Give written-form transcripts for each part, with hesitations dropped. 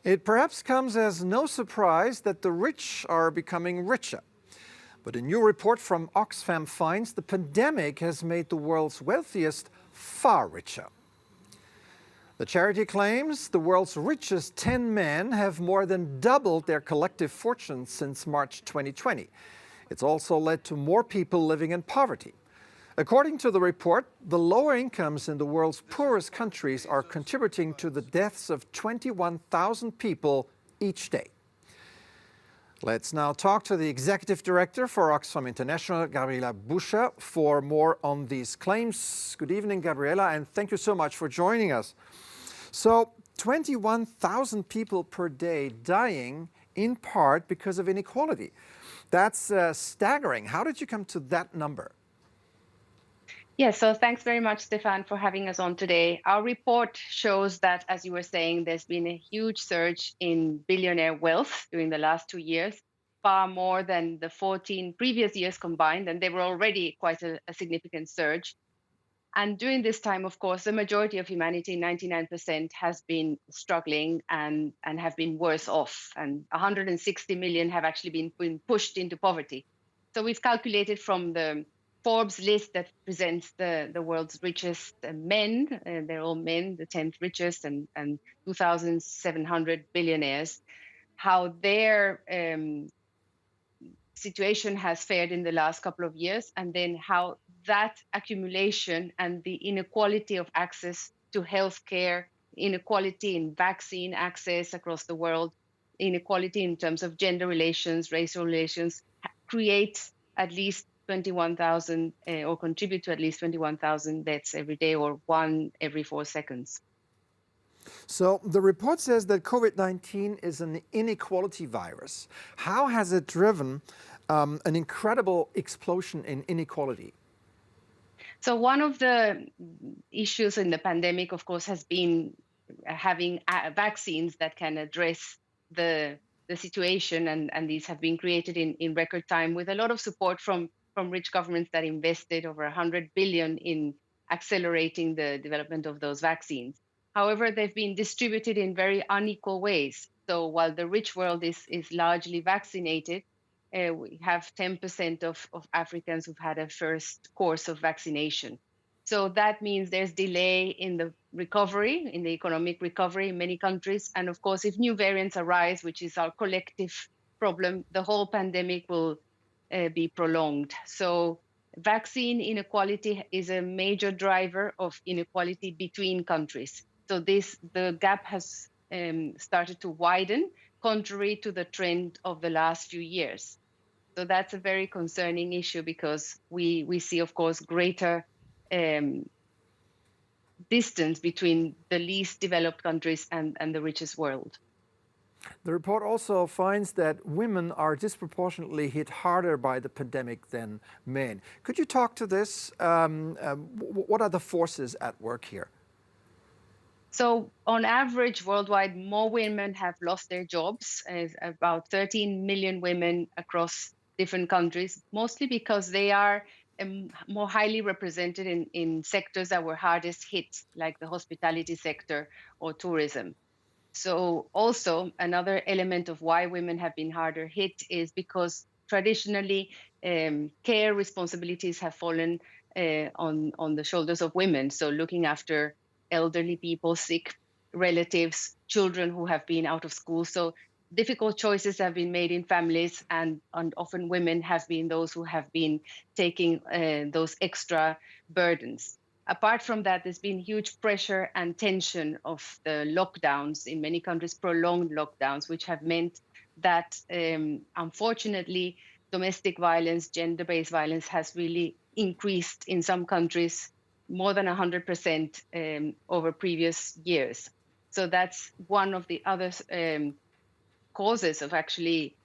It perhaps comes as no surprise that the rich are becoming richer. But a new report from Oxfam finds the pandemic has made the world's wealthiest far richer. The charity claims the world's richest 10 men have more than doubled their collective fortunes since March 2020. It's also led to more people living in poverty. According to the report, the lower incomes in the world's poorest countries are contributing to the deaths of 21,000 people each day. Let's now talk to the Executive Director for Oxfam International, Gabriela Buscher, for more on these claims. Good evening, Gabriela, and thank you so much for joining us. So, 21,000 people per day dying in part because of inequality. That's staggering. How did you come to that number? Yeah, so thanks very much, Stefan, for having us on today. Our report shows that, as you were saying, there's been a huge surge in billionaire wealth during the last 2 years, far more than the 14 previous years combined, and they were already quite a significant surge. And during this time, of course, the majority of humanity, 99%, has been struggling and have been worse off. And 160 million have actually been pushed into poverty. So we've calculated from the Forbes list that presents the world's richest men, they're all men, the 10th richest, and 2,700 billionaires, how their situation has fared in the last couple of years, and then how that accumulation and the inequality of access to healthcare, inequality in vaccine access across the world, inequality in terms of gender relations, racial relations, creates at least 21,000 or contribute to at least 21,000 deaths every day, or 1 every 4 seconds. So the report says that COVID-19 is an inequality virus. How has it driven an incredible explosion in inequality? So one of the issues in the pandemic, of course, has been having vaccines that can address the situation, and these have been created in record time with a lot of support from rich governments that invested over 100 billion in accelerating the development of those vaccines. However, they've been distributed in very unequal ways. So while the rich world is largely vaccinated, we have 10% of Africans who've had a first course of vaccination. So that means there's delay in the recovery, in the economic recovery in many countries. And of course, if new variants arise, which is our collective problem, the whole pandemic will be prolonged. So vaccine inequality is a major driver of inequality between countries. So the gap has started to widen, contrary to the trend of the last few years. So that's a very concerning issue, because we see, of course, greater distance between the least developed countries and the richest world. The report also finds that women are disproportionately hit harder by the pandemic than men. Could you talk to this? What are the forces at work here? So on average, worldwide, more women have lost their jobs, about 13 million women across different countries, mostly because they are more highly represented in sectors that were hardest hit, like the hospitality sector or tourism. So also another element of why women have been harder hit is because traditionally care responsibilities have fallen on the shoulders of women. So looking after elderly people, sick relatives, children who have been out of school. So difficult choices have been made in families, and often women have been those who have been taking those extra burdens. Apart from that, there's been huge pressure and tension of the lockdowns in many countries, prolonged lockdowns, which have meant that, unfortunately, domestic violence, gender-based violence has really increased in some countries more than 100% over previous years. So that's one of the other causes of actually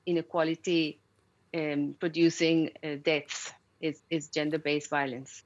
inequality producing deaths is gender-based violence.